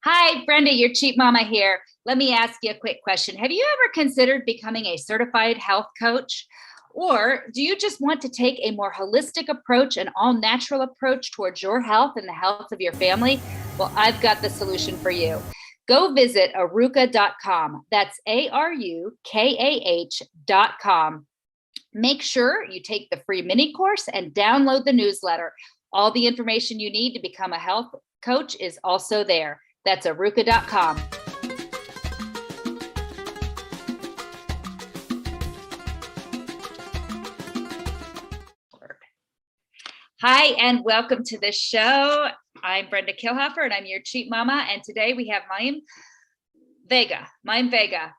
Hi, Brenda, your cheap mama here. Let me ask you a quick question. Have you ever considered becoming a certified health coach? Or do you just want to take a more holistic approach, an all natural approach towards your health and the health of your family? Well, I've got the solution for you. Go visit arukah.com. That's ARUKAH.com. Make sure you take the free mini course and download the newsletter. All the information you need to become a health coach is also there. That's Arukah.com. Hi, and welcome to the show. I'm Brenda Kilhofer, and I'm your cheap mama. And today we have Mime Vega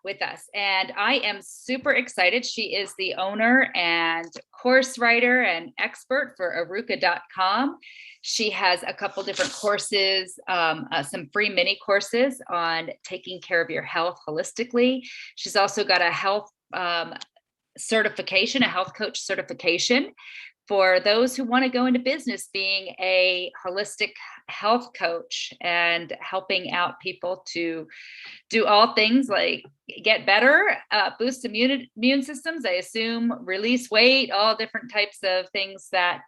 with us. And I am super excited. She is the owner and course writer and expert for Arukah.com. She has a couple different courses, some free mini courses on taking care of your health holistically. She's also got a health certification, a health coach certification for those who want to go into business being a holistic health coach and helping out people to do all things like get better, boost immune systems, I assume, release weight, all different types of things that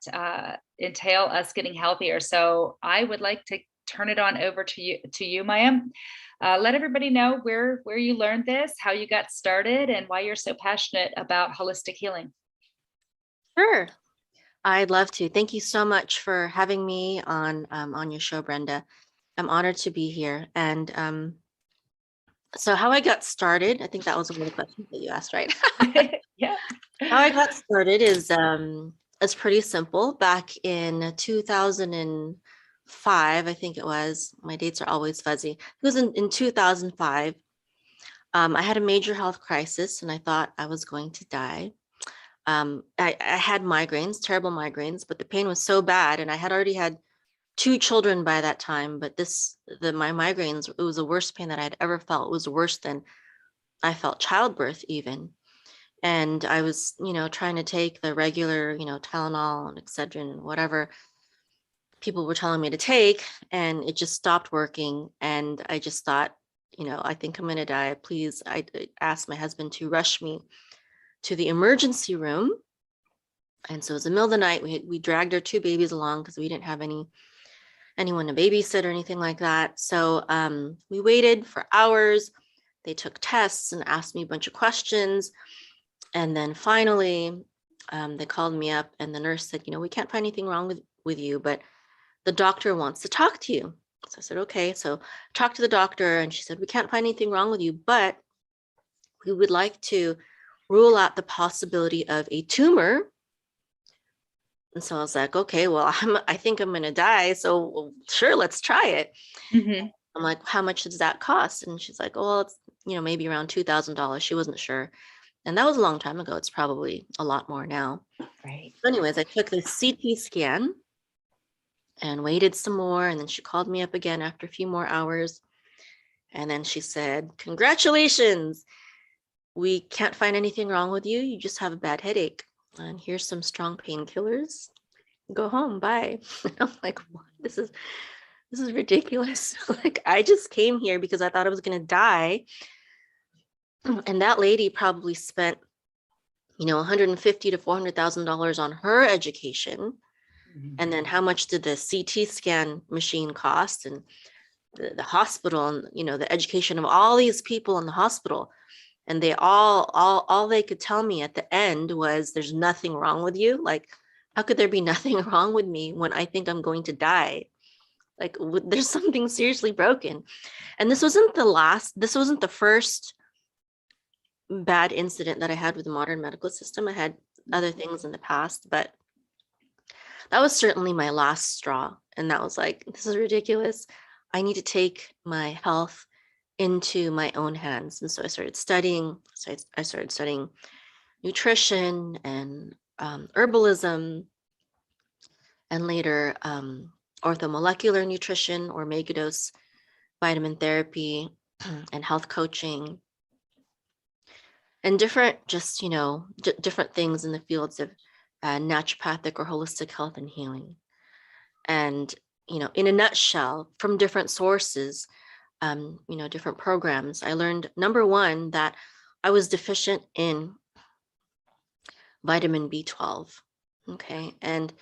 entail us getting healthier. So I would like to turn it on over to you, Maya. Let everybody know where you learned this, how you got started, and why you're so passionate about holistic healing. Sure. I'd love to. Thank you so much for having me on your show, Brenda. I'm honored to be here. And so how I got started, I think that was one of the questions that you asked, right? Yeah. How I got started is pretty simple. Back in 2005, I think it was, my dates are always fuzzy. It was in 2005. I had a major health crisis and I thought I was going to die. I had migraines, terrible migraines, but the pain was so bad. And I had already had 2 children by that time, but my migraines, it was the worst pain that I'd ever felt. It was worse than I felt childbirth even. And I was, trying to take the regular, Tylenol and Excedrin and whatever people were telling me to take, and it just stopped working. And I just thought, I think I'm going to die. Please, I asked my husband to rush me to the emergency room. And so it was the middle of the night. We dragged our 2 babies along because we didn't have anyone to babysit or anything like that. So we waited for hours. They took tests and asked me a bunch of questions. And then finally, they called me up and the nurse said, we can't find anything wrong with you, but the doctor wants to talk to you. So I said, okay. So talked to the doctor and she said, we can't find anything wrong with you, but we would like to rule out the possibility of a tumor. And so I was like, okay, well, I think I'm going to die. So sure, let's try it. Mm-hmm. I'm like, how much does that cost? And she's like, oh, well, it's, maybe around $2,000. She wasn't sure. And that was a long time ago. It's probably a lot more now. Right. So anyways, I took the CT scan and waited some more. And then she called me up again after a few more hours. And then she said, congratulations. We can't find anything wrong with you. You just have a bad headache. And here's some strong painkillers. Go home. Bye. And I'm like, what? This is ridiculous. Like, I just came here because I thought I was going to die. And that lady probably spent, $150,000 to $400,000 on her education. Mm-hmm. And then how much did the CT scan machine cost? And the hospital and, the education of all these people in the hospital. And they all they could tell me at the end was, there's nothing wrong with you. Like, how could there be nothing wrong with me when I think I'm going to die? Like, there's something seriously broken. And this wasn't the first bad incident that I had with the modern medical system. I had other things in the past, but that was certainly my last straw. And that was like, this is ridiculous. I need to take my health into my own hands. And so I started studying. I started studying nutrition and herbalism, and later orthomolecular nutrition or megadose vitamin therapy and health coaching, and different different things in the fields of naturopathic or holistic health and healing. And in a nutshell, from different sources, different programs, I learned, number one, that I was deficient in vitamin B12. Okay. And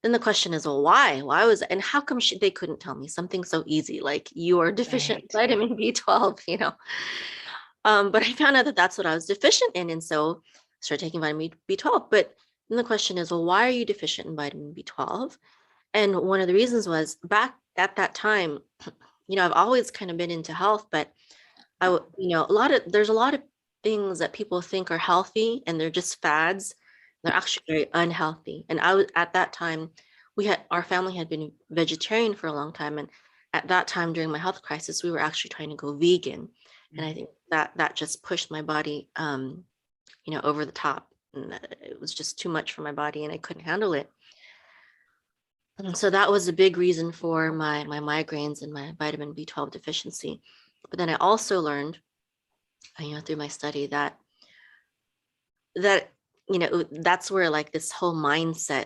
then the question is, well, why? Why was, and how come they couldn't tell me something so easy, like you are deficient in vitamin B12, But I found out that that's what I was deficient in. And so I started taking vitamin B12. But then the question is, well, why are you deficient in vitamin B12? And one of the reasons was, back at that time, I've always kind of been into health, but there's a lot of things that people think are healthy and they're just fads. They're actually very unhealthy. And I was, at that time, our family had been vegetarian for a long time. And at that time, during my health crisis, we were actually trying to go vegan. And I think that just pushed my body, over the top. And it was just too much for my body and I couldn't handle it. And so that was a big reason for my migraines and my vitamin B12 deficiency. But then I also learned, through my study that that's where, like, this whole mindset,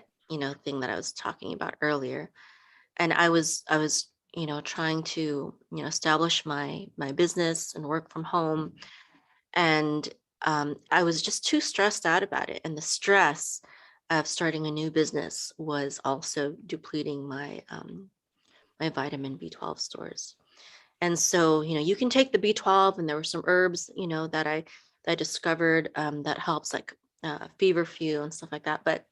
thing that I was talking about earlier. And I was trying to, establish my business and work from home. And I was just too stressed out about it. And the stress of starting a new business was also depleting my vitamin B12 stores. And so, you can take the B12, and there were some herbs, that I discovered that helps, like feverfew and stuff like that. But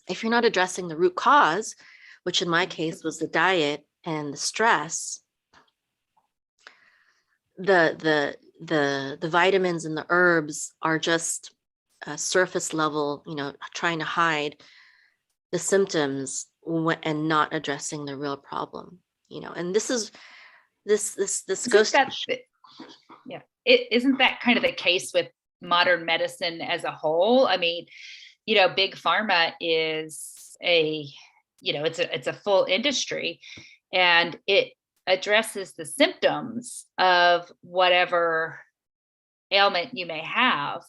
if you're not addressing the root cause, which in my case was the diet and the stress, the vitamins and the herbs are just surface level, trying to hide the symptoms and not addressing the real problem, and this goes to yeah. Isn't that kind of the case with modern medicine as a whole? I mean, big pharma is it's a full industry, and it addresses the symptoms of whatever ailment you may have,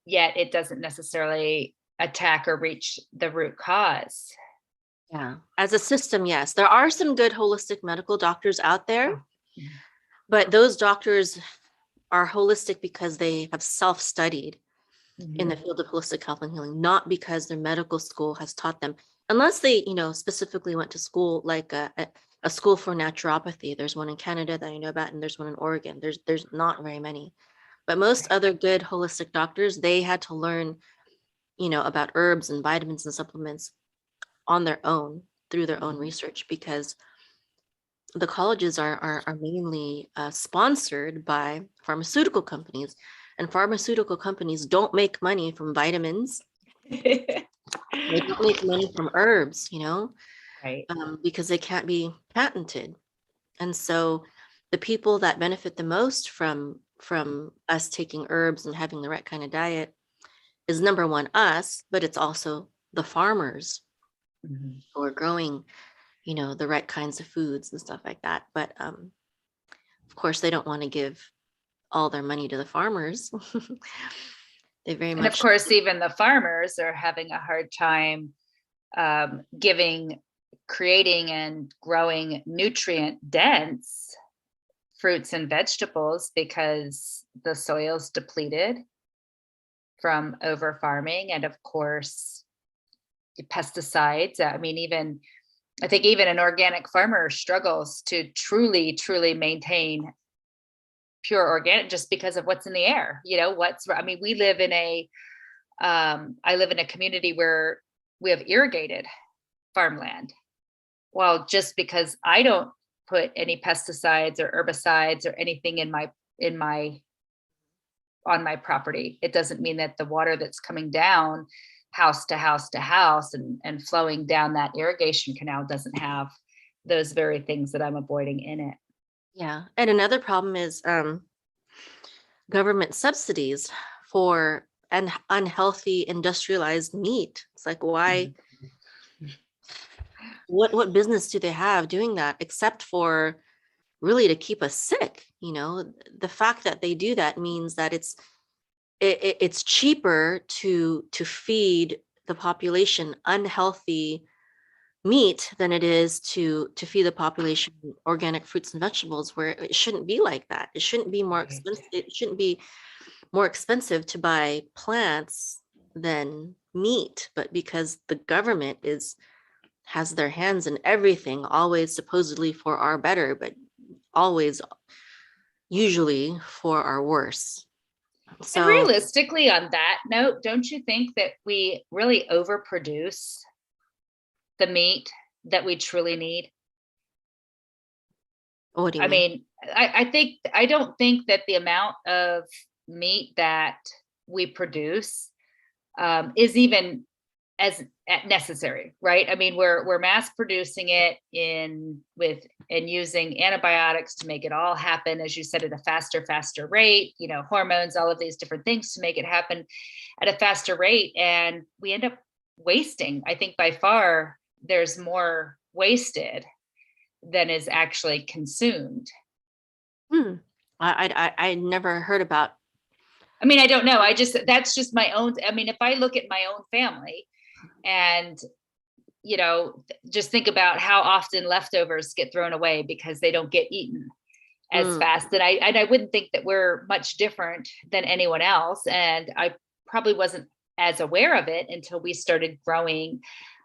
yet it doesn't necessarily attack or reach the root cause. Yeah. As a system, yes. There are some good holistic medical doctors out there, but those doctors are holistic because they have self-studied in the field of holistic health and healing, not because their medical school has taught them, unless they, specifically went to school, like a school for naturopathy. There's one in Canada that I know about, and there's one in Oregon. There's not very many, but most other good holistic doctors, they had to learn, about herbs and vitamins and supplements on their own, through their own research, because the colleges are mainly sponsored by pharmaceutical companies, and pharmaceutical companies don't make money from vitamins. They don't make money from herbs, Right. Because they can't be patented. And so the people that benefit the most from us taking herbs and having the right kind of diet is, number one, us, but it's also the farmers who are growing, the right kinds of foods and stuff like that. But of course, they don't want to give all their money to the farmers. They very much. And of course, even the farmers are having a hard time creating and growing nutrient dense fruits and vegetables, because the soil's depleted from over farming, and of course pesticides. I think even an organic farmer struggles to truly maintain pure organic, just because of what's in the air. We live in I live in a community where we have irrigated farmland. Well, just because I don't put any pesticides or herbicides or anything on my property, it doesn't mean that the water that's coming down house to house to house and flowing down that irrigation canal doesn't have those very things that I'm avoiding in it. Yeah. And another problem is government subsidies for an unhealthy industrialized meat. It's like, why? What business do they have doing that, except for really to keep us sick? The fact that they do that means that it's cheaper to feed the population unhealthy meat than it is to feed the population organic fruits and vegetables, where it shouldn't be like that. It shouldn't be more expensive. It shouldn't be more expensive to buy plants than meat, but because the government has their hands in everything, always supposedly for our better, but always usually for our worse. And So realistically, on that note, don't you think that we really overproduce the meat that we truly need? what do you I mean? mean, I don't think that the amount of meat that we produce is even as necessary, right? I mean, we're mass producing it and using antibiotics to make it all happen, as you said, at a faster rate. Hormones, all of these different things to make it happen at a faster rate, and we end up wasting. I think by far there's more wasted than is actually consumed. Hmm. I never heard about. I mean, I don't know. That's just my own. I mean, if I look at my own family and, just think about how often leftovers get thrown away because they don't get eaten as fast. And I wouldn't think that we're much different than anyone else. And I probably wasn't as aware of it until we started growing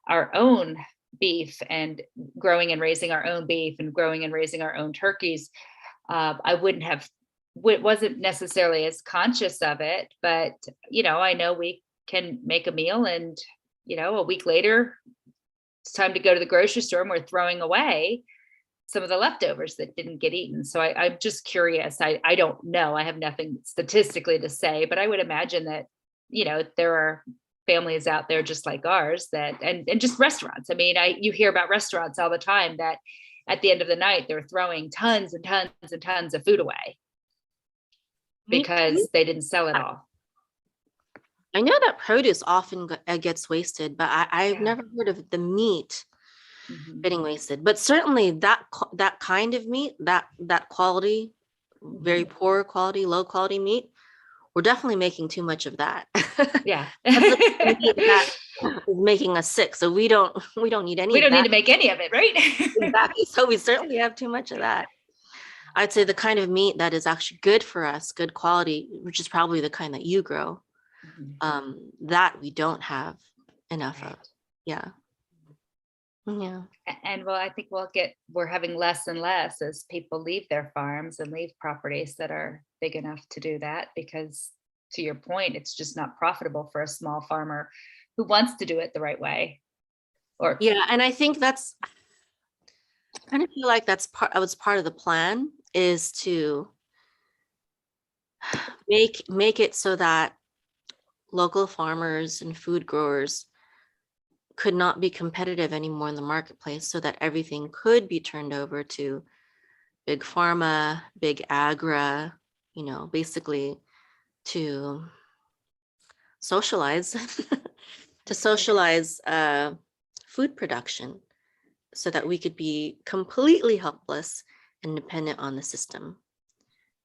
our own beef and growing and raising our own beef and growing and raising our own turkeys. I wasn't necessarily as conscious of it, but I know we can make a meal and a week later it's time to go to the grocery store and we're throwing away some of the leftovers that didn't get eaten. So I'm just curious. I don't know. I have nothing statistically to say, but I would imagine that, there are families out there just like ours and just restaurants. I mean, you hear about restaurants all the time that at the end of the night, they're throwing tons and tons and tons of food away because they didn't sell it all. I know that produce often gets wasted, but I've never heard of the meat getting wasted. But certainly that kind of meat, that quality, very poor quality, low quality meat, we're definitely making too much of that. Yeah. That's the meat that is making us sick. So we don't need any We of don't that. need to make any of it, right? Exactly. So we certainly have too much of that. I'd say the kind of meat that is actually good for us, good quality, which is probably the kind that you grow, that we don't have enough of. Yeah. Yeah. And I think we're having less and less as people leave their farms and leave properties that are big enough to do that, because to your point, it's just not profitable for a small farmer who wants to do it the right way. Yeah. And I think I kind of feel like was part of the plan, is to make it so that local farmers and food growers could not be competitive anymore in the marketplace, so that everything could be turned over to big pharma, big agra, basically to socialize food production, so that we could be completely helpless and dependent on the system.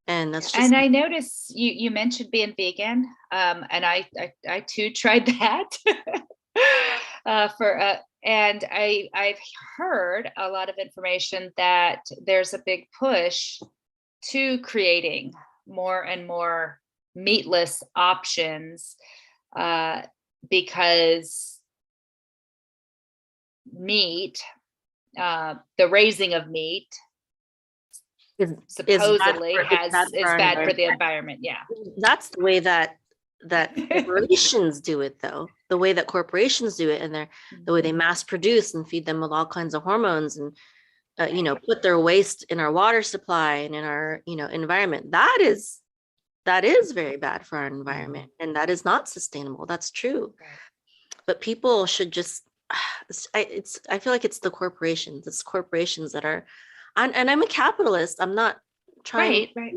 And that's just. And I noticed you mentioned being vegan, and I too tried that. And I've heard a lot of information that there's a big push to creating more and more meatless options, because meat, the raising of meat, supposedly is bad for the environment. Yeah, that's the way that corporations do it, though. The way that corporations do it, and the way they mass produce and feed them with all kinds of hormones and put their waste in our water supply and in our environment. That is very bad for our environment, and that is not sustainable. That's true. right. But people should just. I feel like it's the corporations. It's corporations that are, and I'm a capitalist. I'm not trying. Right.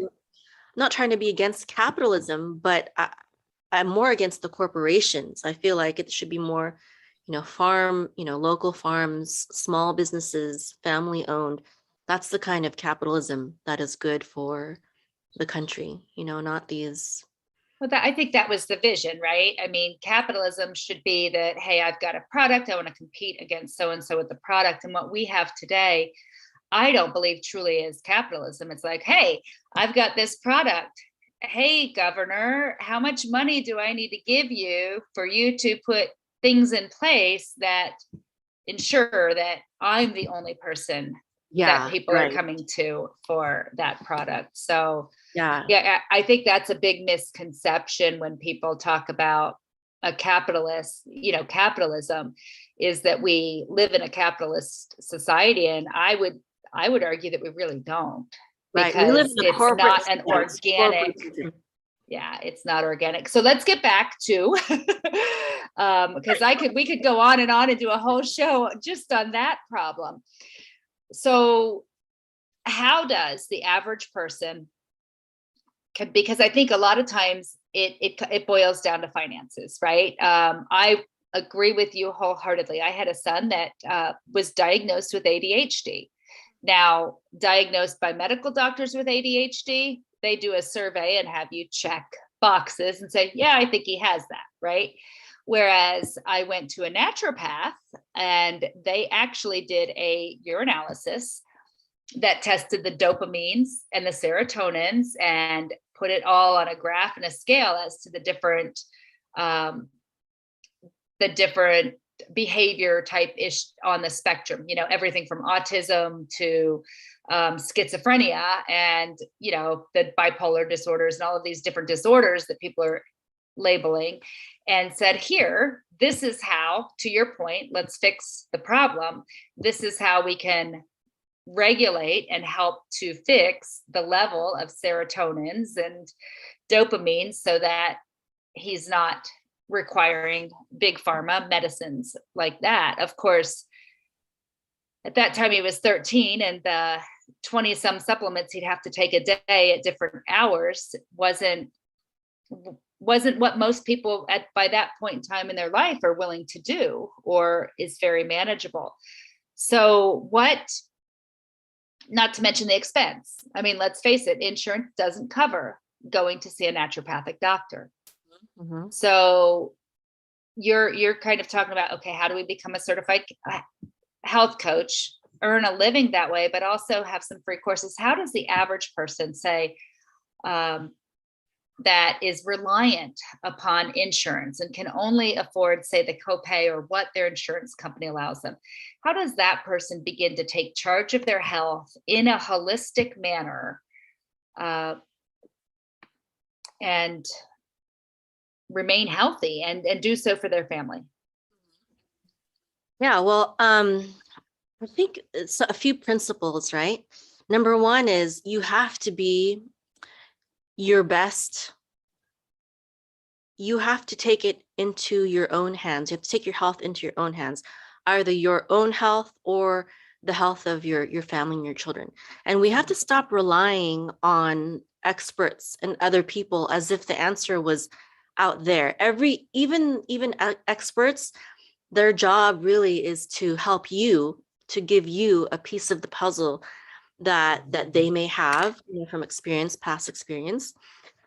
Not trying to be against capitalism, but I'm more against the corporations. I feel like it should be more, local farms, small businesses, family owned. That's the kind of capitalism that is good for the country, not these Well, I think that was the vision, right? I mean, capitalism should be that, hey, I've got a product, I want to compete against so and so with the product. And what we have today, I don't believe truly is capitalism. It's like, hey, I've got this product. Hey, governor, how much money do I need to give you for you to put things in place that ensure that I'm the only person that people are coming to for that product? So yeah, I think that's a big misconception when people talk about a capitalist, capitalism, is that we live in a capitalist society. And I would argue that we really don't, because it's not an organic. Yeah, it's not organic. So let's get back to, because we could go on and do a whole show just on that problem. So how does the average person, because I think a lot of times it boils down to finances, right? I agree with you wholeheartedly. I had a son that was diagnosed with ADHD. Now, diagnosed by medical doctors with ADHD, they do a survey and have you check boxes and say, yeah, I think he has that, right? Whereas I went to a naturopath and they actually did a urinalysis that tested the dopamines and the serotonins and put it all on a graph and a scale as to the different behavior type ish on the spectrum, everything from autism to schizophrenia and, the bipolar disorders and all of these different disorders that people are labeling, and said, here, this is how, to your point, let's fix the problem. This is how we can regulate and help to fix the level of serotonins and dopamine so that he's not requiring big pharma medicines like that. Of course, at that time he was 13, and the 20 some supplements he'd have to take a day at different hours wasn't what most people by that point in time in their life are willing to do, or is very manageable. So not to mention the expense. I mean, let's face it, insurance doesn't cover going to see a naturopathic doctor. Mm-hmm. So you're kind of talking about, okay, how do we become a certified health coach, earn a living that way, but also have some free courses? How does the average person say that is reliant upon insurance and can only afford, say, the copay or what their insurance company allows them? How does that person begin to take charge of their health in a holistic manner and remain healthy and do so for their family? Yeah, well, I think it's a few principles, right? Number one is you have to be your best. You have to take it into your own hands. You have to take your health into your own hands, either your own health or the health of your family and your children. And we have to stop relying on experts and other people as if the answer was out there. Even experts, their job really is to help you, to give you a piece of the puzzle that they may have, from experience, past experience.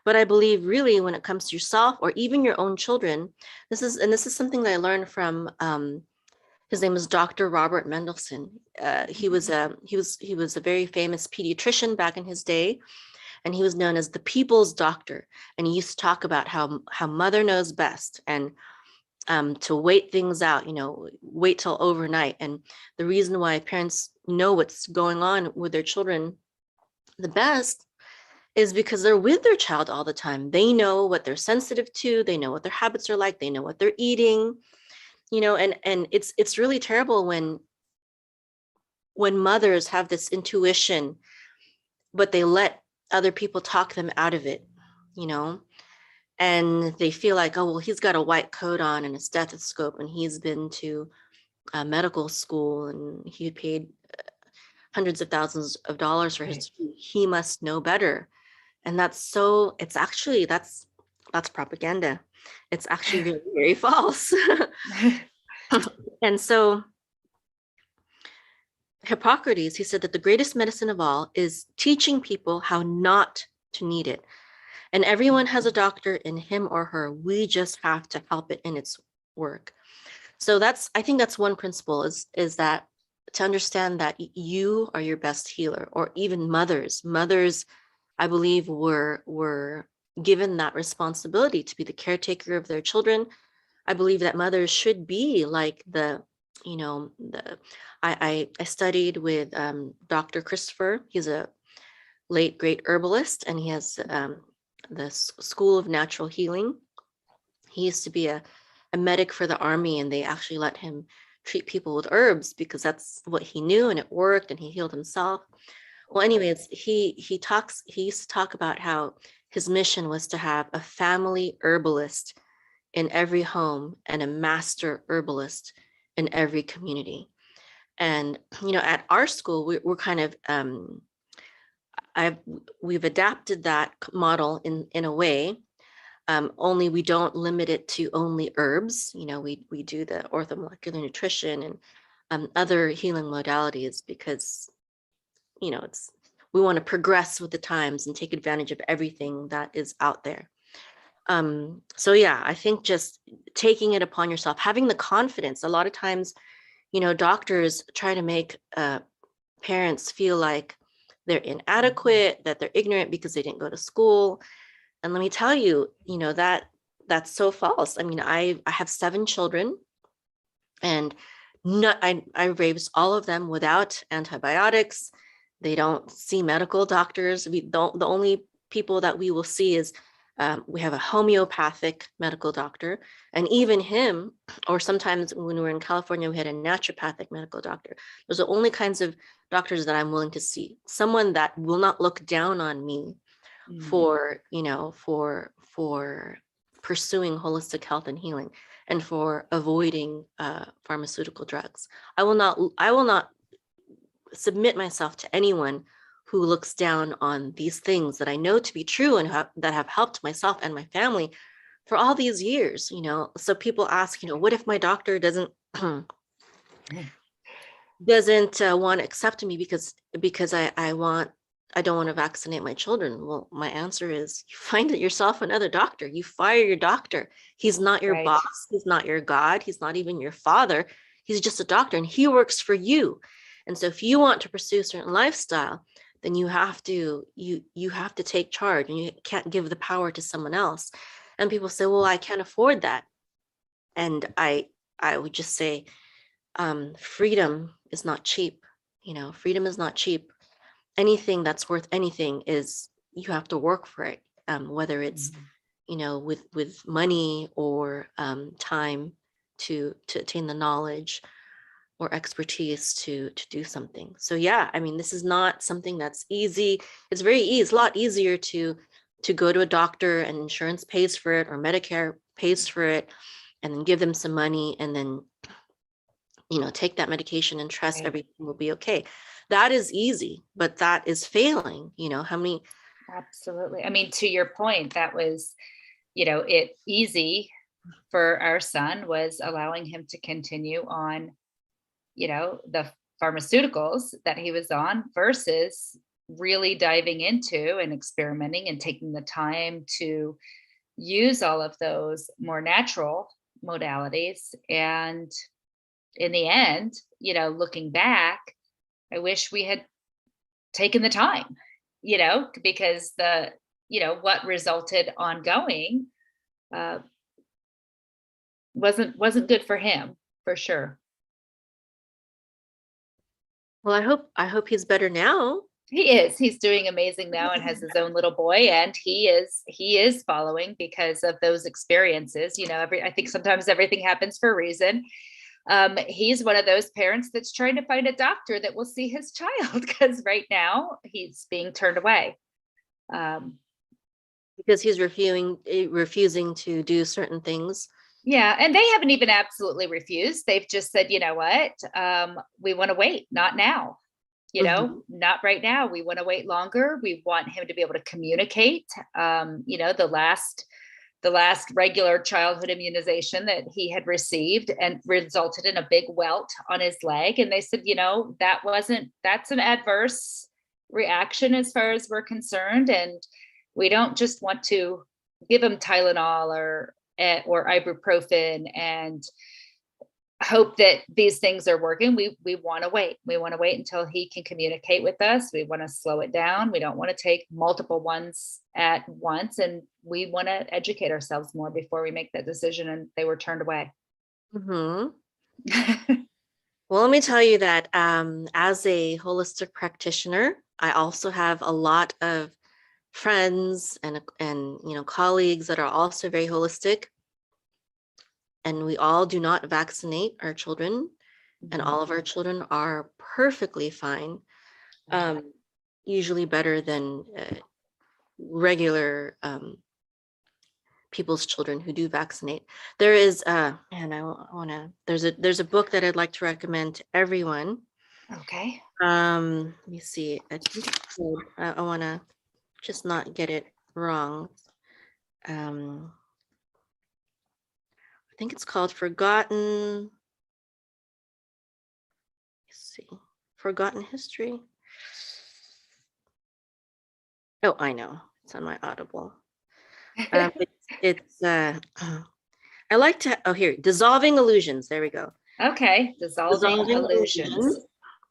But I believe really when it comes to yourself or even your own children, this is something that I learned from his name was Dr. Robert Mendelsohn. He was a very famous pediatrician back in his day, and he was known as the people's doctor. And he used to talk about how mother knows best, and to wait things out, wait till overnight. And the reason why parents know what's going on with their children the best is because they're with their child all the time. They know what they're sensitive to. They know what their habits are like. They know what they're eating, and it's really terrible when mothers have this intuition, but they let other people talk them out of it, and they feel like, oh, well, he's got a white coat on and a stethoscope and he's been to medical school and he paid hundreds of thousands of dollars for his, he must know better. And that's propaganda. It's actually very, very false. And so Hippocrates, he said that the greatest medicine of all is teaching people how not to need it. And everyone has a doctor in him or her. We just have to help it in its work. So I think that's one principle is that to understand that you are your best healer, or even mothers, I believe were given that responsibility to be the caretaker of their children. I believe that mothers should be like I studied with Dr. Christopher. He's a late great herbalist, and he has the School of Natural Healing. He used to be a medic for the army, and they actually let him treat people with herbs because that's what he knew, and it worked, and he healed himself. Well, anyways, he used to talk about how his mission was to have a family herbalist in every home and a master herbalist in every community. And at our school, we're kind of we've adapted that model in a way. Only we don't limit it to only herbs. We do the orthomolecular nutrition and other healing modalities because we want to progress with the times and take advantage of everything that is out there. So yeah, I think just taking it upon yourself, having the confidence. A lot of times, doctors try to make parents feel like they're inadequate, that they're ignorant because they didn't go to school. And let me tell you, that's so false. I mean, I have 7 children, and I raised all of them without antibiotics. They don't see medical doctors. The only people that we will see is we have a homeopathic medical doctor, and even him, or sometimes when we were in California, we had a naturopathic medical doctor. Those are the only kinds of doctors that I'm willing to see. Someone that will not look down on me for pursuing holistic health and healing, and for avoiding pharmaceutical drugs. I will not submit myself to anyone who looks down on these things that I know to be true and that have helped myself and my family for all these years. So people ask, what if my doctor doesn't want to accept me because I don't want to vaccinate my children? Well, my answer is you find it yourself another doctor. You fire your doctor. He's not your boss. He's not your God. He's not even your father. He's just a doctor, and he works for you. And so if you want to pursue a certain lifestyle, then you have to take charge, and you can't give the power to someone else. And people say, well, I can't afford that. And I would just say, freedom is not cheap. Freedom is not cheap. Anything that's worth anything is, you have to work for it, whether it's with money or time to attain the knowledge or expertise to do something. So yeah, I mean, this is not something that's easy. It's very easy. It's a lot easier to go to a doctor and insurance pays for it, or Medicare pays for it, and then give them some money, and then take that medication and trust everything will be okay. That is easy, but that is failing. How many? Absolutely. I mean, to your point, that was, it easy for our son was allowing him to continue on, the pharmaceuticals that he was on, versus really diving into and experimenting and taking the time to use all of those more natural modalities. And in the end, looking back, I wish we had taken the time, because what resulted ongoing wasn't good for him, for sure. Well, I hope he's better now. He's doing amazing now and has his own little boy, and he is following because of those experiences. I think sometimes everything happens for a reason. He's one of those parents that's trying to find a doctor that will see his child, because right now he's being turned away. Because he's refusing to do certain things. Yeah. And they haven't even absolutely refused. They've just said, you know what, we want to wait, not now, not right now. We want to wait longer. We want him to be able to communicate. The last regular childhood immunization that he had received and resulted in a big welt on his leg. And they said, that's an adverse reaction as far as we're concerned. And We don't just want to give them Tylenol or ibuprofen and hope that these things are working. We want to wait. We want to wait until he can communicate with us. We want to slow it down. We don't want to take multiple ones at once. And we want to educate ourselves more before we make that decision. And they were turned away. Mm-hmm. Well, let me tell you that as a holistic practitioner, I also have a lot of friends and colleagues that are also very holistic. And we all do not vaccinate our children, and all of our children are perfectly fine, usually better than regular people's children who do vaccinate. There is there's a book that I'd like to recommend to everyone. Okay. Let me see. I think I want to just not get it wrong. I think it's called Forgotten. Let's see, Forgotten History. Oh, I know. It's on my Audible. It's I like to. Oh, here, Dissolving Illusions. There we go. Okay, Dissolving Illusions.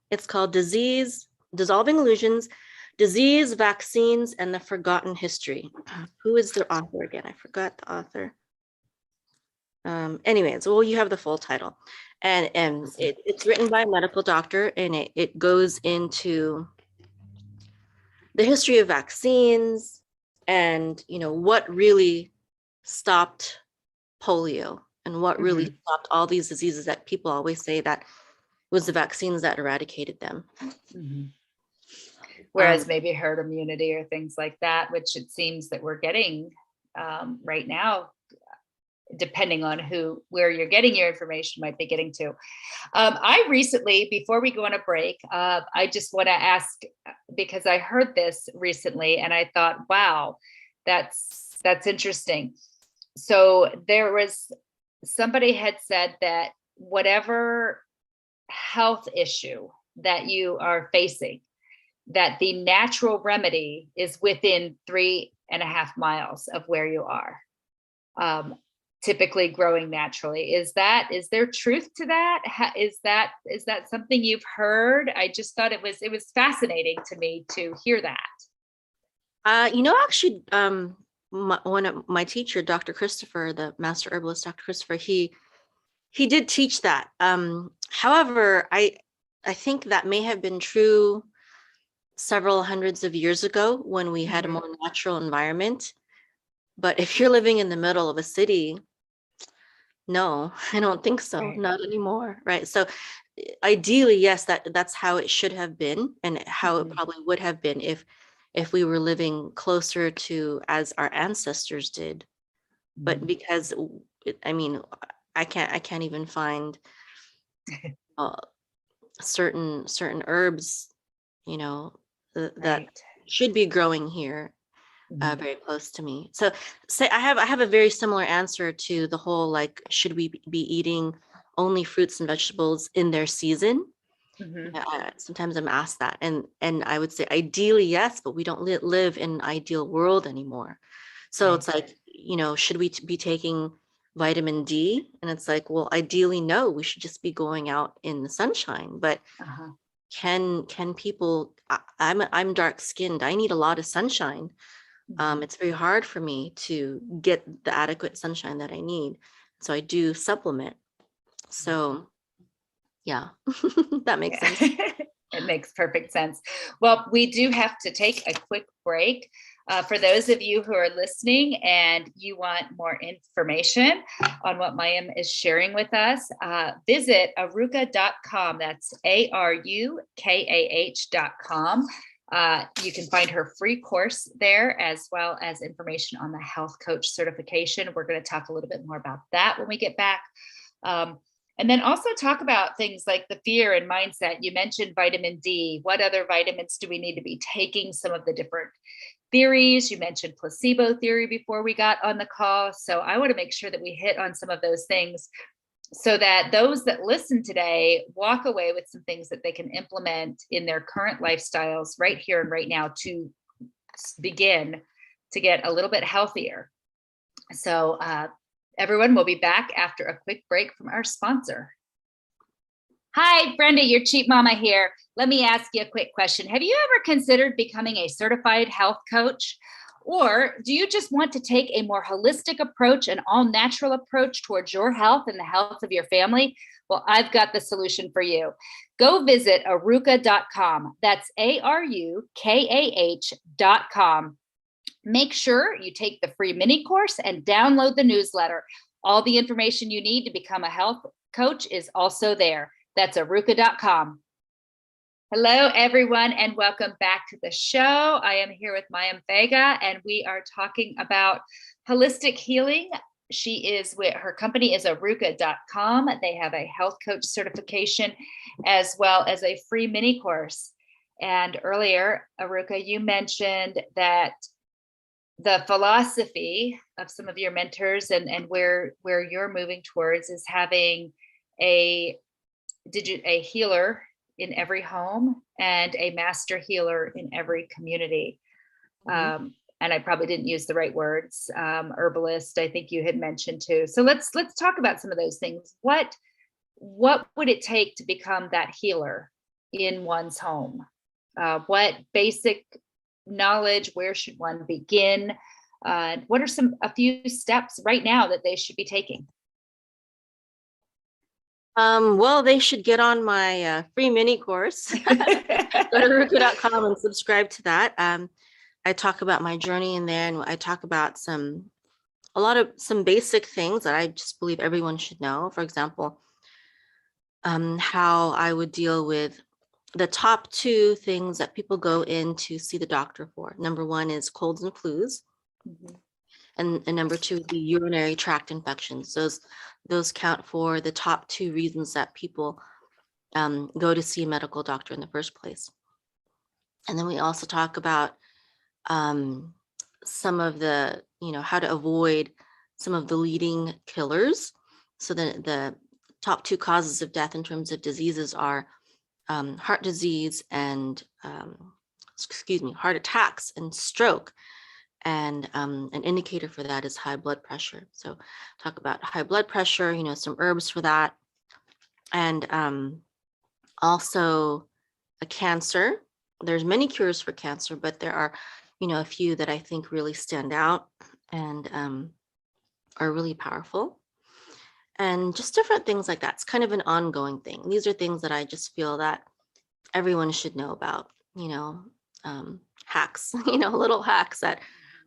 It's called Dissolving Illusions, Disease, Vaccines, and the Forgotten History. Who is the author again? I forgot the author. Anyways, well, you have the full title, and it's written by a medical doctor, and it goes into the history of vaccines and what really stopped polio and what really stopped all these diseases that people always say that was the vaccines that eradicated them. Whereas maybe herd immunity or things like that, which it seems that we're getting right now, depending on where you're getting your information, might be getting to. I recently, before we go on a break, I just want to ask, because I heard this recently and I thought, wow, that's interesting. So somebody had said that whatever health issue that you are facing, that the natural remedy is within 3.5 miles of where you are. Typically growing naturally. Is there truth to that? Is that something you've heard? I just thought it was fascinating to me to hear that. Actually, one of my teacher, Dr. Christopher, the master herbalist, Dr. Christopher, he did teach that. However, I think that may have been true several hundreds of years ago when we had a more natural environment. But if you're living in the middle of a city, no, I don't think so. Right. Not anymore. Right. So ideally, yes, that's how it should have been, and how it probably would have been if we were living closer to as our ancestors did. But because I can't even find certain herbs, that right. should be growing here. Very close to me. So I have a very similar answer to the whole, like, should we be eating only fruits and vegetables in their season? Sometimes I'm asked that, and I would say ideally yes, but we don't live in an ideal world anymore. So right. It's like, should we be taking vitamin D? And it's like, well, ideally no, we should just be going out in the sunshine. But can people? I'm dark skinned. I need a lot of sunshine. It's very hard for me to get the adequate sunshine that I need. So I do supplement. So yeah, that makes sense. It makes perfect sense. Well, we do have to take a quick break. For those of you who are listening and you want more information on what Mayim is sharing with us, visit arukah.com. That's ARUKAH.com. You can find her free course there, as well as information on the health coach certification. We're going to talk a little bit more about that when we get back. And then also talk about things like the fear and mindset. You mentioned vitamin D. What other vitamins do we need to be taking? Some of the different theories. You mentioned placebo theory before we got on the call. So I want to make sure that we hit on some of those things, so that those that listen today walk away with some things that they can implement in their current lifestyles right here and right now to begin to get a little bit healthier. So everyone, will be back after a quick break from our sponsor. Hi, Brenda, your cheap mama here. Let me ask you a quick question. Have you ever considered becoming a certified health coach? Or do you just want to take a more holistic approach, an all natural approach towards your health and the health of your family? Well, I've got the solution for you. Go visit arukah.com. That's ARUKAH.com. Make sure you take the free mini course and download the newsletter. All the information you need to become a health coach is also there. That's arukah.com. Hello, everyone, and welcome back to the show. I am here with Mayim Vega, and we are talking about holistic healing. Her company is Arukah.com. They have a health coach certification as well as a free mini course. And earlier, Arukah, you mentioned that the philosophy of some of your mentors and where you're moving towards is having a healer in every home and a master healer in every community. Mm-hmm. And I probably didn't use the right words. Herbalist, I think you had mentioned too. So let's talk about some of those things. What would it take to become that healer in one's home? What basic knowledge? Where should one begin? What are a few steps right now that they should be taking? Well, they should get on my free mini course. Go to Arukah.com and subscribe to that. I talk about my journey in there, and I talk about some basic things that I just believe everyone should know. For example, how I would deal with the top 2 things that people go in to see the doctor for. Number 1 is colds and flus. Mm-hmm. And number 2 would be urinary tract infections. Those count for the top 2 reasons that people go to see a medical doctor in the first place. And then we also talk about some of the, how to avoid some of the leading killers. So the top 2 causes of death in terms of diseases are heart disease and, heart attacks and stroke. And an indicator for that is high blood pressure. So talk about high blood pressure, some herbs for that. And also a cancer. There's many cures for cancer, but there are, a few that I think really stand out and are really powerful. And just different things like that. It's kind of an ongoing thing. These are things that I just feel that everyone should know about, hacks, little hacks that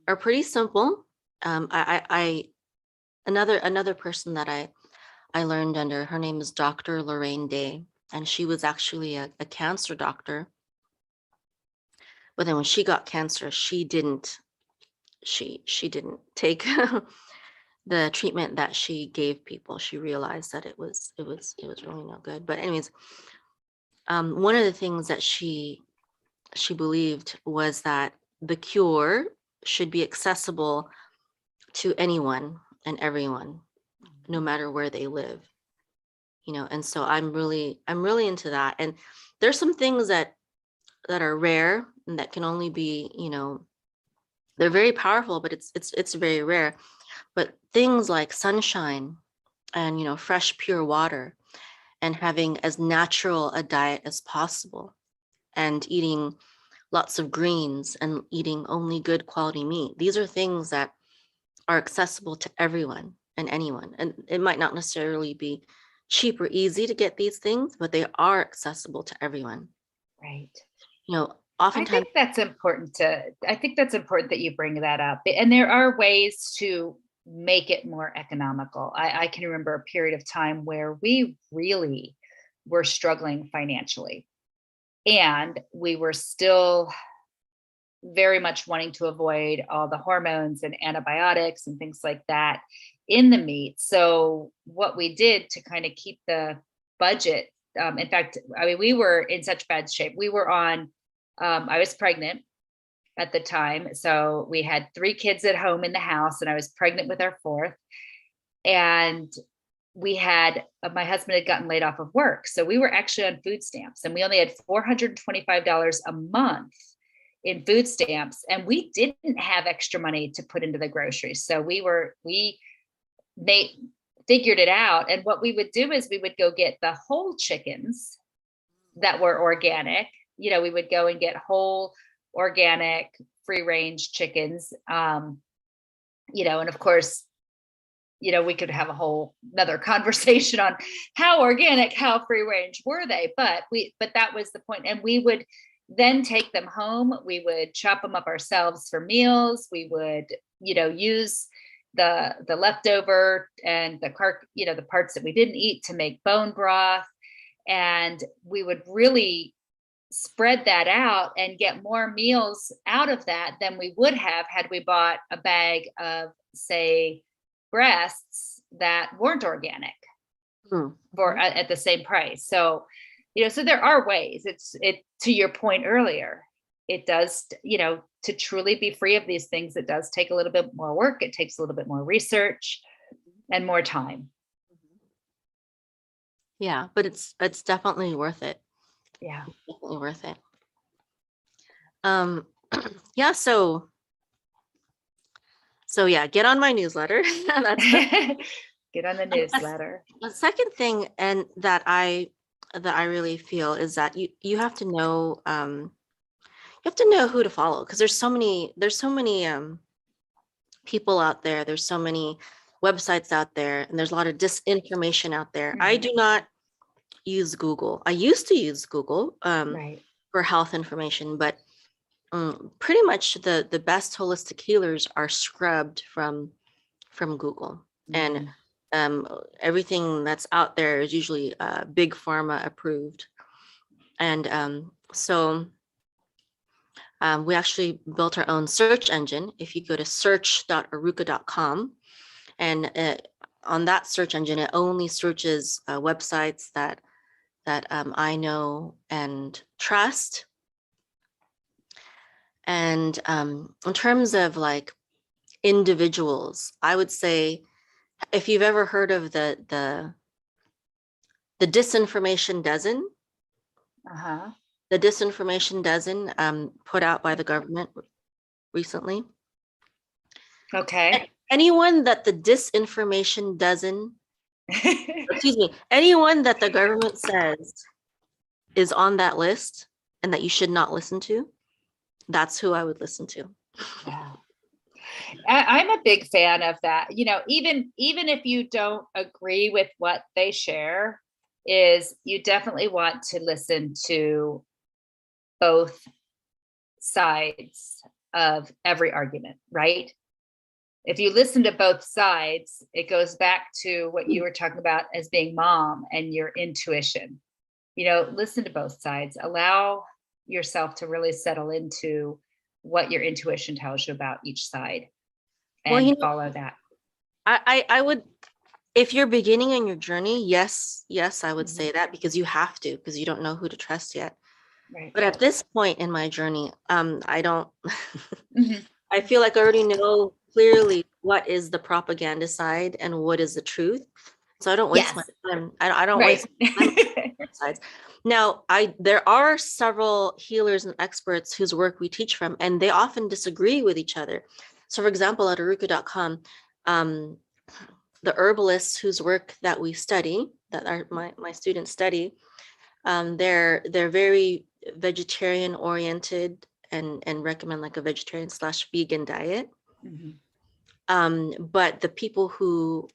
are pretty simple. Another person that I learned under, her name is Dr. Lorraine Day, and she was actually a cancer doctor. But then when she got cancer, she didn't take the treatment that she gave people. She realized that it was really no good. But anyways, one of the things that she believed was that the cure should be accessible to anyone and everyone, no matter where they live, and so I'm really into that. And there's some things that are rare and that can only be, they're very powerful, but it's very rare. But things like sunshine and, fresh, pure water and having as natural a diet as possible and eating lots of greens and eating only good quality meat. These are things that are accessible to everyone and anyone. And it might not necessarily be cheap or easy to get these things, but they are accessible to everyone. Right. Oftentimes. I think that's important that you bring that up. And there are ways to make it more economical. I can remember a period of time where we really were struggling financially. And we were still very much wanting to avoid all the hormones and antibiotics and things like that in the meat. So what we did to kind of keep the budget, in fact, we were in such bad shape. We were on, I was pregnant at the time. So we had 3 kids at home in the house, and I was pregnant with our 4th. And we had, my husband had gotten laid off of work. So we were actually on food stamps, and we only had $425 a month in food stamps, and we didn't have extra money to put into the groceries. So we figured it out. And what we would do is we would go get the whole chickens that were organic. We would go and get whole organic free range chickens. And of course, we could have a whole another conversation on how organic, how free range were they, but that was the point. And we would then take them home. We would chop them up ourselves for meals. We would, use the leftover and the parts that we didn't eat to make bone broth. And we would really spread that out and get more meals out of that than we would have had we bought a bag of, say, breasts that weren't organic for at the same price. So, so there are ways. It to your point earlier, it does, to truly be free of these things, it does take a little bit more work. It takes a little bit more research and more time. Yeah, but it's definitely worth it. Yeah, Definitely worth it. Yeah, so yeah, get on my newsletter. That's get on the newsletter. The second thing, and that I really feel, is that you have to know who to follow, because there's so many people out there, there's so many websites out there, and there's a lot of disinformation out there. Mm-hmm. I do not use Google. I used to use Google right. for health information, but pretty much the best holistic healers are scrubbed from Google. Mm-hmm. And everything that's out there is usually big pharma approved. And so we actually built our own search engine. If you go to search.arukah.com, and on that search engine, it only searches websites that I know and trust. And in terms of like individuals, I would say, if you've ever heard of the disinformation dozen, the disinformation dozen put out by the government recently. Okay. Anyone that the disinformation dozen, excuse me, anyone that the government says is on that list and that you should not listen to, that's who I would listen to. Yeah. I'm a big fan of that. Even if you don't agree with what they share, is you definitely want to listen to both sides of every argument, right? If you listen to both sides, it goes back to what you were talking about as being mom and your intuition. Listen to both sides. Allow yourself to really settle into what your intuition tells you about each side, and follow that. I would, if you're beginning in your journey, yes, I would say that, because you have to, because you don't know who to trust yet. Right. But at this point in my journey, I don't, I feel like I already know clearly what is the propaganda side and what is the truth. So I don't waste my time. I don't waste my time on sides. Now, there are several healers and experts whose work we teach from, and they often disagree with each other. So for example, at arukah.com, the herbalists whose work that we study, that my students study, they're very vegetarian oriented and recommend like a vegetarian/vegan diet. But the people who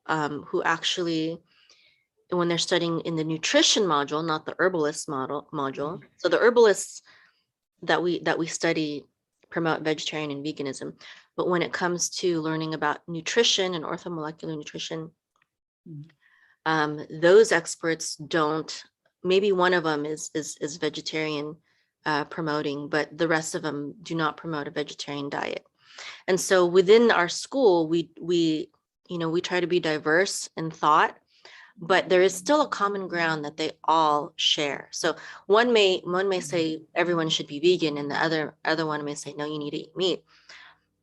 actually, when they're studying in the nutrition module, not the herbalist module. So the herbalists that we study promote vegetarian and veganism. But when it comes to learning about nutrition and orthomolecular nutrition, those experts don't. Maybe one of them is vegetarian promoting, but the rest of them do not promote a vegetarian diet. And so within our school, we try to be diverse in thought, but there is still a common ground that they all share. So one may say everyone should be vegan, and the other one may say, no, you need to eat meat.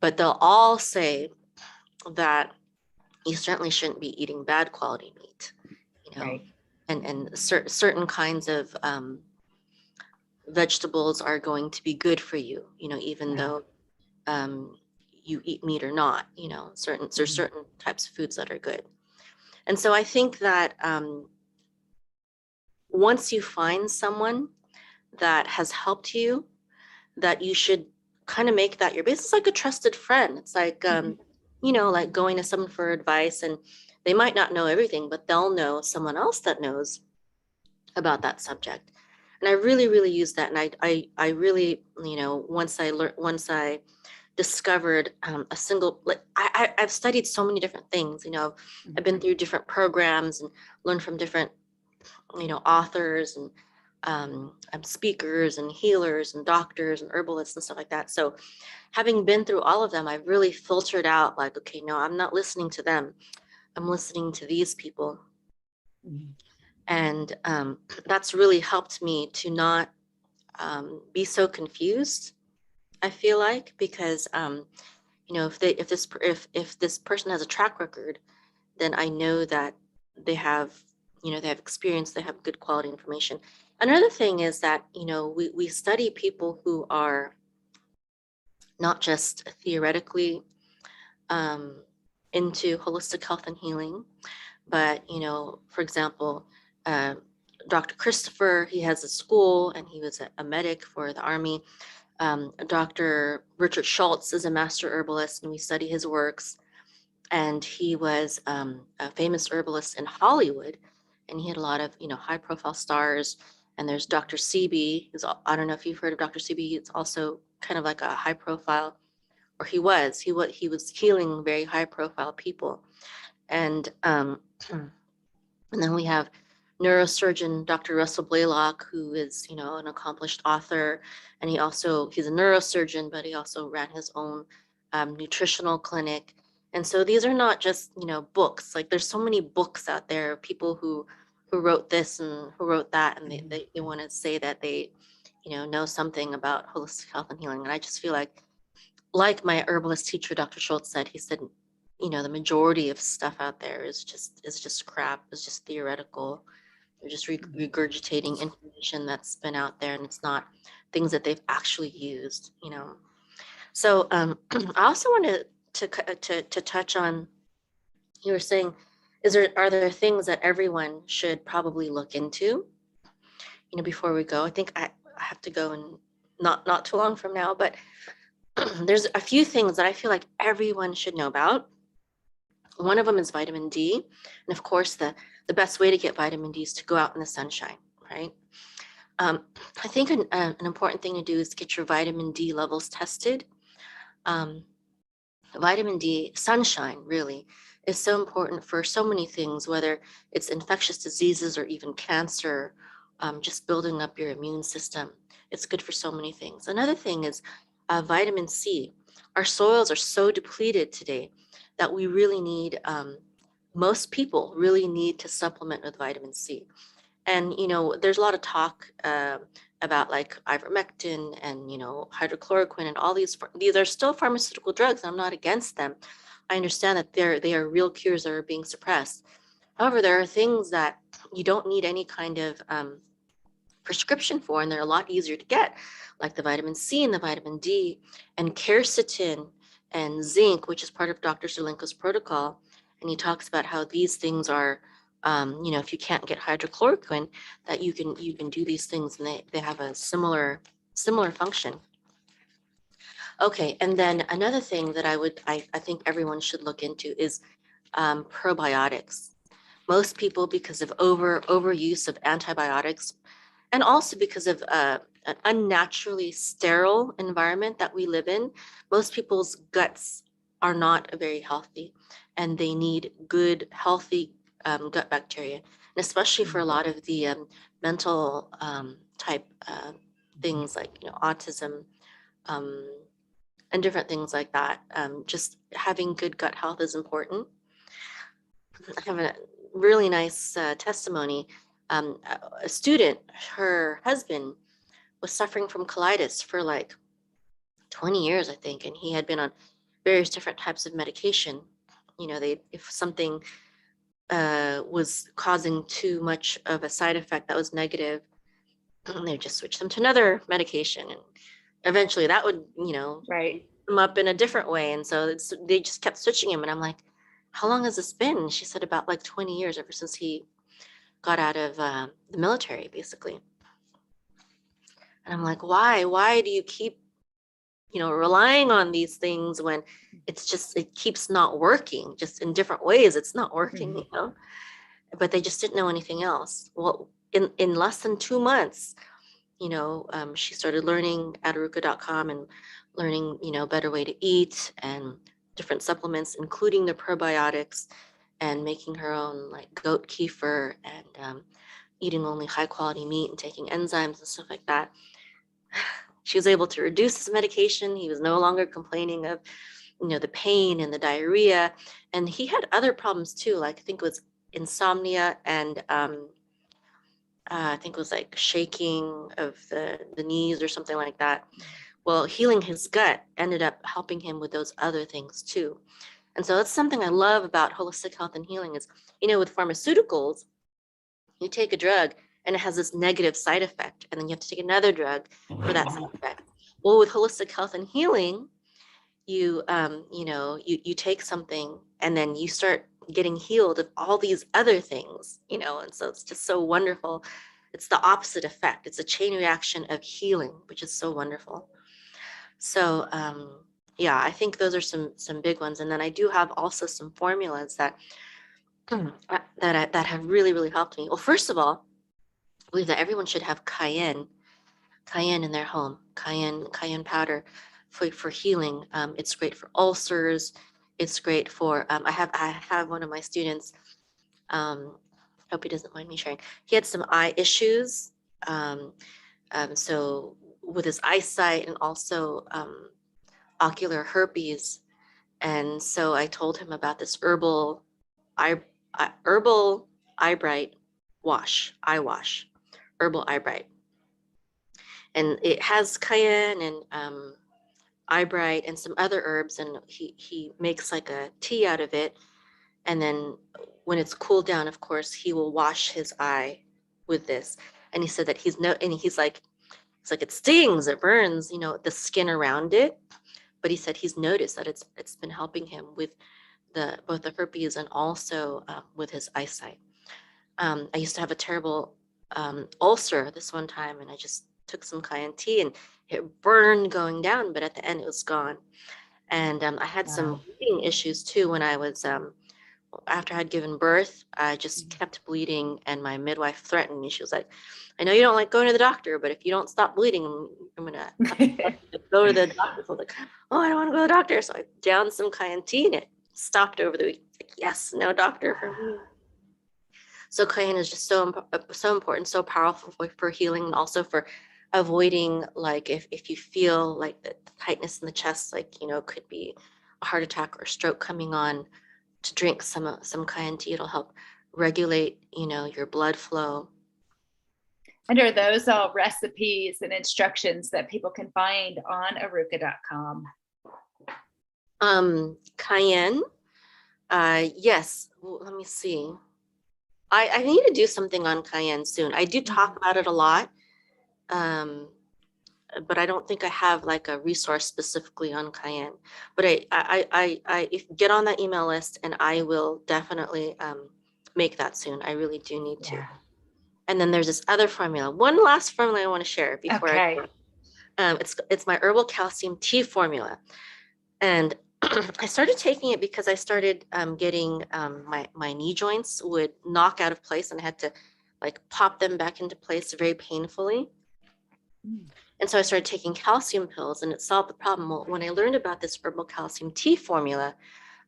But they'll all say that you certainly shouldn't be eating bad quality meat, right. and certain kinds of vegetables are going to be good for you, even though you eat meat or not, there's certain types of foods that are good. And so I think that once you find someone that has helped you, that you should kind of make that your base. It's like a trusted friend. It's like, like going to someone for advice, and they might not know everything, but they'll know someone else that knows about that subject. And I really, really use that. And I really, once I discovered a single, like I've studied so many different things, I've been through different programs and learned from different, authors and speakers and healers and doctors and herbalists and stuff like that. So having been through all of them, I've really filtered out like, okay, no, I'm not listening to them. I'm listening to these people. And that's really helped me to not be so confused, I feel like, because if this person has a track record, then I know that they have experience, they have good quality information. Another thing is that, we study people who are not just theoretically into holistic health and healing, but, for example, Dr. Christopher, he has a school and he was a medic for the Army. Dr. Richard Schultz is a master herbalist and we study his works. And he was a famous herbalist in Hollywood, and he had a lot of, high profile stars. And there's Dr. Sebi. I don't know if you've heard of Dr. Sebi. It's also kind of like a high profile, or he was healing very high profile people. And and then we have neurosurgeon Dr. Russell Blaylock, who is, an accomplished author, and he's a neurosurgeon, but he also ran his own nutritional clinic. And so these are not just, books. Like there's so many books out there, people who wrote this and who wrote that, and they want to say that they, know something about holistic health and healing. And I just feel like my herbalist teacher, Dr. Schultz said, he said, the majority of stuff out there is just crap. It's just theoretical. They're just regurgitating information that's been out there, and it's not things that they've actually used, So I also wanted to touch on, you were saying, are there things that everyone should probably look into, before we go? I think I have to go in not too long from now, but there's a few things that I feel like everyone should know about. One of them is vitamin D. And of course, the best way to get vitamin D is to go out in the sunshine, right? I think an important thing to do is get your vitamin D levels tested. Vitamin D, sunshine really, is so important for so many things, whether it's infectious diseases or even cancer, just building up your immune system. It's good for so many things. Another thing is vitamin C. Our soils are so depleted today that we really need, most people really need to supplement with vitamin C. And, there's a lot of talk about like ivermectin and, hydrochloroquine and all these are still pharmaceutical drugs. I'm not against them. I understand that they are real cures that are being suppressed. However, there are things that you don't need any kind of prescription for, and they're a lot easier to get, like the vitamin C and the vitamin D and quercetin and zinc, which is part of Dr. Zelenko's protocol. And he talks about how these things are, if you can't get hydrochloroquine, that you can do these things, and they have a similar function. Okay, and then another thing that I think everyone should look into is probiotics. Most people, because of overuse of antibiotics, and also because of an unnaturally sterile environment that we live in, most people's guts are not very healthy, and they need good, healthy gut bacteria, and especially for a lot of the mental type things like autism and different things like that. Just having good gut health is important. I have a really nice testimony. A student, her husband was suffering from colitis for like 20 years, I think, and he had been on various different types of medication. If something was causing too much of a side effect that was negative, And they just switch them to another medication, and eventually that would, Right. them up in a different way. And so they just kept switching him. And I'm like, how long has this been? She said about like 20 years, ever since he got out of the military, basically. And I'm like, why do you keep, relying on these things when it keeps not working, just in different ways. It's not working, Mm-hmm. but they just didn't know anything else. Well, in less than 2 months, she started learning at Arukah.com and learning, better way to eat and different supplements, including the probiotics, and making her own like goat kefir, and eating only high quality meat and taking enzymes and stuff like that. She was able to reduce his medication. He was no longer complaining of, the pain and the diarrhea. And he had other problems too, like I think it was insomnia, and I think it was like shaking of the knees or something like that. Well, healing his gut ended up helping him with those other things too. And so that's something I love about holistic health and healing is, with pharmaceuticals, you take a drug and it has this negative side effect, and then you have to take another drug for that side effect. Well, with holistic health and healing, you take something and then you start getting healed of all these other things, and so it's just so wonderful. It's the opposite effect. It's a chain reaction of healing, which is so wonderful. So yeah, I think those are some big ones. And then I do have also some formulas that that have really, really helped me. Well, first of all, I believe that everyone should have cayenne in their home. Cayenne powder for healing. It's great for ulcers. It's great for I have one of my students. Hope he doesn't mind me sharing. He had some eye issues. So with his eyesight, and also ocular herpes. And so I told him about this eye, herbal eye bright eye wash, herbal eye bright. And it has cayenne and eye bright and some other herbs, and he makes like a tea out of it. And then when it's cooled down, of course, he will wash his eye with this. And he said that he's like, it stings, it burns, the skin around it. But he said he's noticed that it's been helping him with both the herpes and also with his eyesight. I used to have a terrible ulcer this one time, and I just took some cayenne tea and it burned going down, but at the end it was gone. And I had some bleeding issues too when I was after I had given birth. I just kept bleeding, and my midwife threatened me. She was like, I know you don't like going to the doctor, but if you don't stop bleeding, I'm gonna have to go to the doctor. So I was like, oh, I don't want to go to the doctor. So I downed some cayenne tea and it stopped over the week. Like, yes, no doctor for me. So cayenne is just so important, so powerful for healing, and also for avoiding, like if you feel like the tightness in the chest, like could be a heart attack or stroke coming on, to drink some cayenne tea. It'll help regulate your blood flow. And are those all recipes and instructions that people can find on Arukah.com? Cayenne, yes. Well, let me see. I need to do something on cayenne soon. I do talk about it a lot, but I don't think I have like a resource specifically on cayenne. But I if get on that email list, and I will definitely make that soon. I really do need to. And then there's this other formula. One last formula I want to share before I go. It's my herbal calcium tea formula, and I started taking it because I started getting my knee joints would knock out of place, and I had to like pop them back into place very painfully. And so I started taking calcium pills, and it solved the problem. Well, when I learned about this herbal calcium tea formula,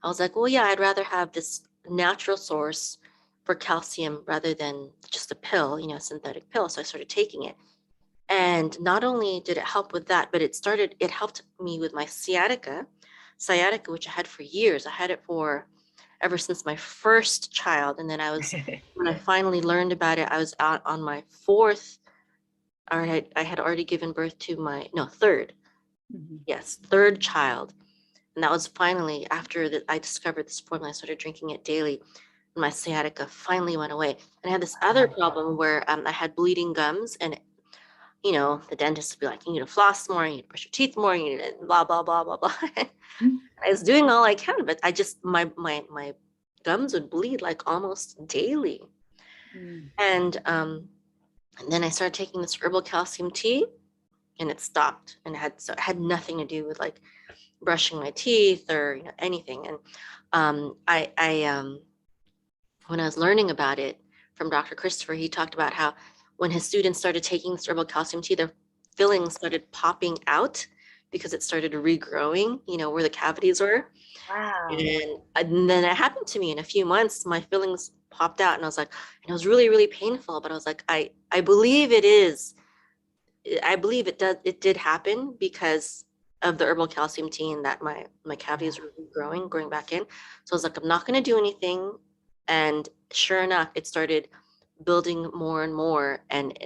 I was like, well, yeah, I'd rather have this natural source for calcium rather than just a pill, a synthetic pill. So I started taking it. And not only did it help with that, but it helped me with my sciatica, which I had for years. I had it for ever since my first child. And then when I finally learned about it, I was out on my fourth, or I had already given birth to third. Yes, third child. And that was finally after that I discovered this formula. I started drinking it daily. My sciatica finally went away. And I had this other problem where I had bleeding gums, and the dentist would be like, you need to floss more, you need to brush your teeth more, you need to blah, blah, blah, blah, blah. I was doing all I can, but I just, my gums would bleed like almost daily. And then I started taking this herbal calcium tea, and it stopped, and it had nothing to do with like brushing my teeth or anything. And when I was learning about it from Dr. Christopher, he talked about how when his students started taking this herbal calcium tea, their fillings started popping out because it started regrowing, where the cavities were. Wow. And then it happened to me in a few months. My fillings popped out, and I was like, and it was really, really painful. But I was like, I believe it is. I believe it did happen because of the herbal calcium tea, and that my cavities were growing back in. So I was like, I'm not going to do anything. And sure enough, it started building more and more, and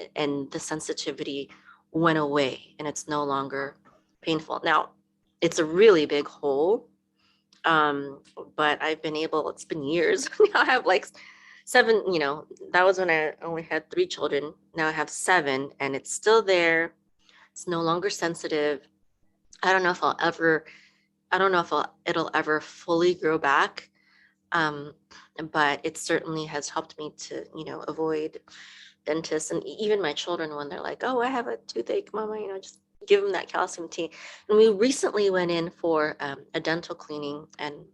the sensitivity went away, and it's no longer painful. Now, it's a really big hole, but I've been able, it's been years. Now I have like 7, that was when I only had 3 children. Now I have 7, and it's still there. It's no longer sensitive. I don't know if it'll ever fully grow back. But it certainly has helped me to, avoid dentists, and even my children, when they're like, oh, I have a toothache, mama, just give them that calcium tea. And we recently went in for a dental cleaning, and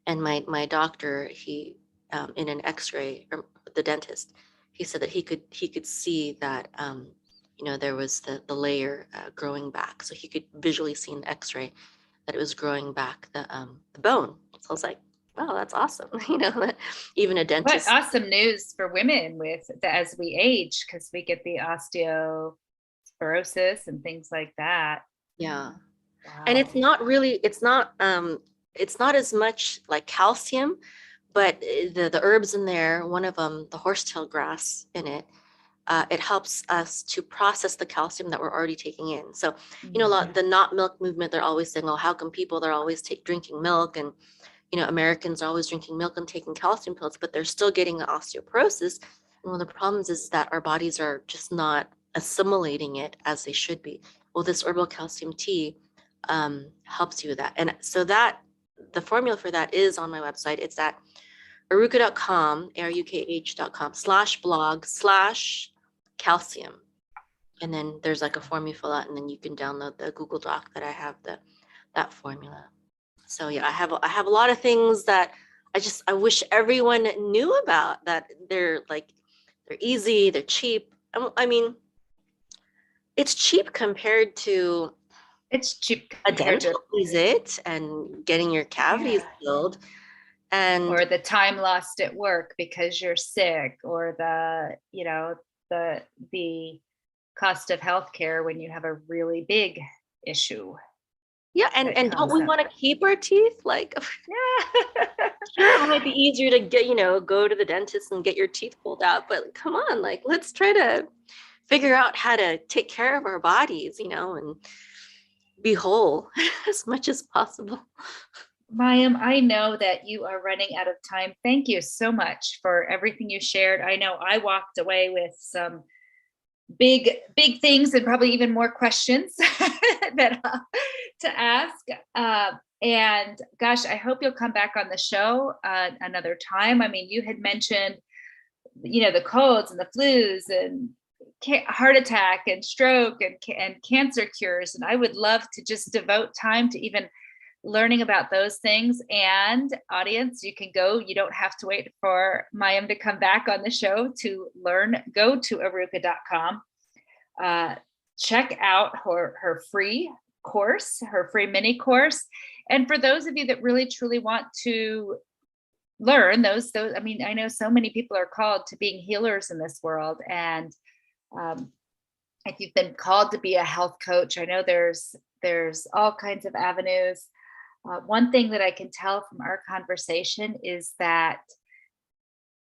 my doctor, he in an x-ray, or the dentist, he said that he could see that there was the layer growing back, so he could visually see in the x-ray that it was growing back the bone. So I was like, wow, that's awesome. Even a dentist. What awesome news for women as we age, because we get the osteoporosis and things like that. Yeah. Wow. And it's not as much like calcium, but the herbs in there, one of them, the horsetail grass in it, it helps us to process the calcium that we're already taking in. So, a lot, the not milk movement, they're always saying, oh, how come they're always drinking milk, and, Americans are always drinking milk and taking calcium pills, but they're still getting osteoporosis. And one of the problems is that our bodies are just not assimilating it as they should be. Well, this herbal calcium tea helps you with that. And so that the formula for that is on my website. It's at arukah.com, arukah.com/blog/calcium. And then there's like a form you fill out, and then you can download the Google Doc that I have that formula. So yeah, I have a lot of things that I wish everyone knew about, that they're easy, they're cheap. I mean, it's cheap compared to a dental visit and getting your cavities filled. Or the time lost at work because you're sick, or the cost of healthcare when you have a really big issue. Yeah, and don't we want to keep our teeth? Like, sure, it might be easier to get, go to the dentist and get your teeth pulled out, but come on, like, let's try to figure out how to take care of our bodies, and be whole as much as possible. Mayim, I know that you are running out of time. Thank you so much for everything you shared. I know I walked away with some big things, and probably even more questions that to ask. And gosh, I hope you'll come back on the show another time. I mean, you had mentioned, the colds and the flus and heart attack and stroke and cancer cures. And I would love to just devote time to even learning about those things. And audience, you don't have to wait for Mayim to come back on the show to learn. Go to arukah.com, check out her free course, her free mini course. And for those of you that really truly want to learn those, I mean, I know so many people are called to being healers in this world. And if you've been called to be a health coach, I know there's all kinds of avenues. One thing that I can tell from our conversation is that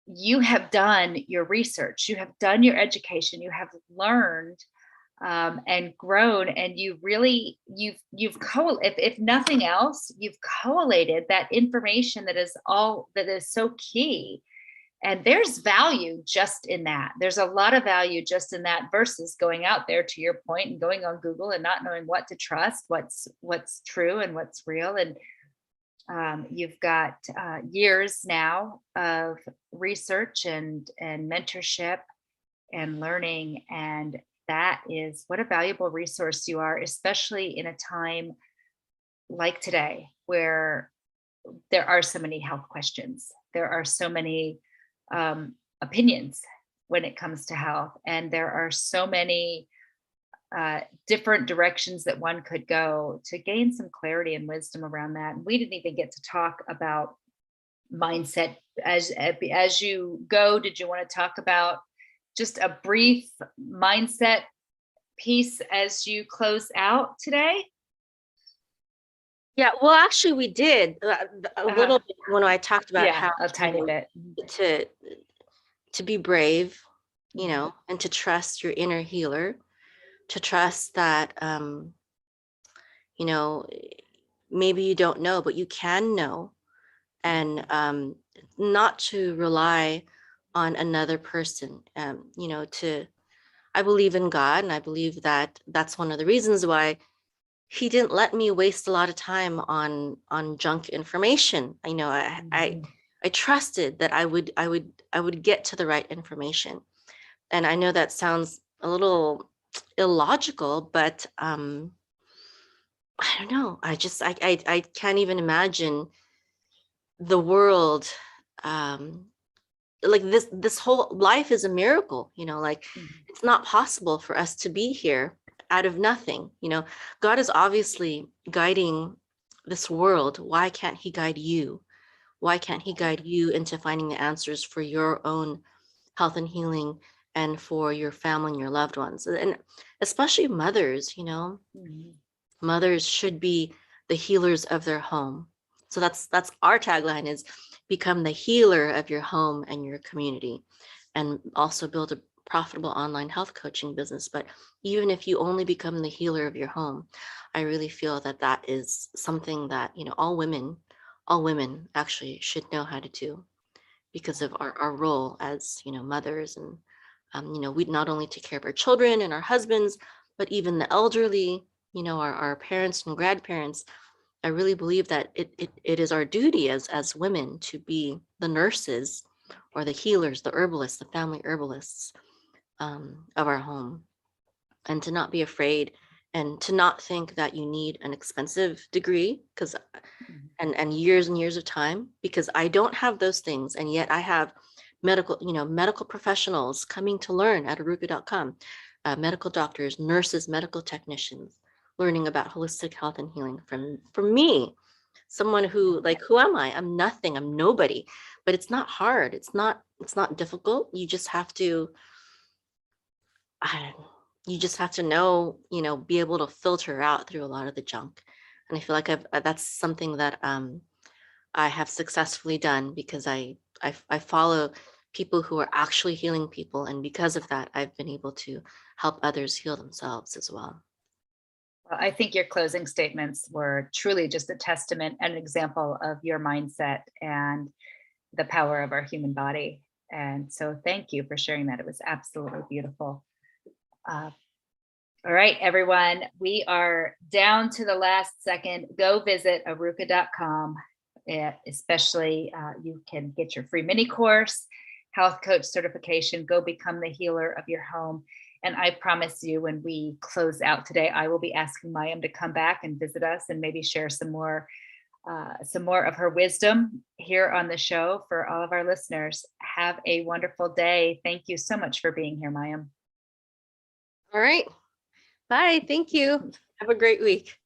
you have done your research, you have done your education, you have learned and grown, and you've if nothing else, you've collated that information that is so key. And there's value just in that. There's a lot of value just in that versus going out there, to your point, and going on Google and not knowing what to trust, what's true and what's real. And you've got years now of research and mentorship and learning. And that is what a valuable resource you are, especially in a time like today, where there are so many health questions. There are so many opinions when it comes to health. And there are so many different directions that one could go to gain some clarity and wisdom around that. And we didn't even get to talk about mindset. As you go, did you want to talk about just a brief mindset piece as you close out today? Yeah, well, actually, we did a little bit when I talked about how a tiny bit to be brave, you know, and to trust your inner healer, to trust that, you know, maybe you don't know, but you can know, and not to rely on another person. You know, I believe in God, and I believe that that's one of the reasons why he didn't let me waste a lot of time on junk information. You know, I trusted that I would get to the right information. And I know that sounds a little illogical, but I don't know. I can't even imagine the world, like this whole life is a miracle, you know, like it's not possible for us to be here out of nothing. You know, God is obviously guiding this world. Why can't he guide you? Why can't he guide you into finding the answers for your own health and healing, and for your family and your loved ones? And especially mothers, you know, mothers should be the healers of their home. So that's our tagline, is become the healer of your home and your community, and also build a profitable online health coaching business. But even if you only become the healer of your home, I really feel that that is something that, you know, all women actually should know how to do, because of our role as, you know, mothers. And you know, we not only take care of our children and our husbands, but even the elderly, you know, our parents and grandparents. I really believe that it is our duty as women to be the nurses or the healers, the herbalists, the family herbalists of our home, and to not be afraid, and to not think that you need an expensive degree, because and years and years of time, because I don't have those things, and yet I have medical professionals coming to learn at arukah.com, medical doctors, nurses, medical technicians, learning about holistic health and healing from me, someone who, like, who am I? I'm nothing. I'm nobody. But it's not hard. It's not difficult. You just have to know, you know, be able to filter out through a lot of the junk. And I feel like that's something that I have successfully done, because I follow people who are actually healing people, and because of that, I've been able to help others heal themselves as well. Well, I think your closing statements were truly just a testament and an example of your mindset and the power of our human body. And so thank you for sharing that. It was absolutely beautiful. All right, everyone, we are down to the last second. Go visit arukah.com. Especially, you can get your free mini course, health coach certification. Go become the healer of your home. And I promise you, when we close out today, I will be asking Mayim to come back and visit us and maybe share some more of her wisdom here on the show for all of our listeners. Have a wonderful day. Thank you so much for being here, Mayim. All right. Bye. Thank you. Have a great week.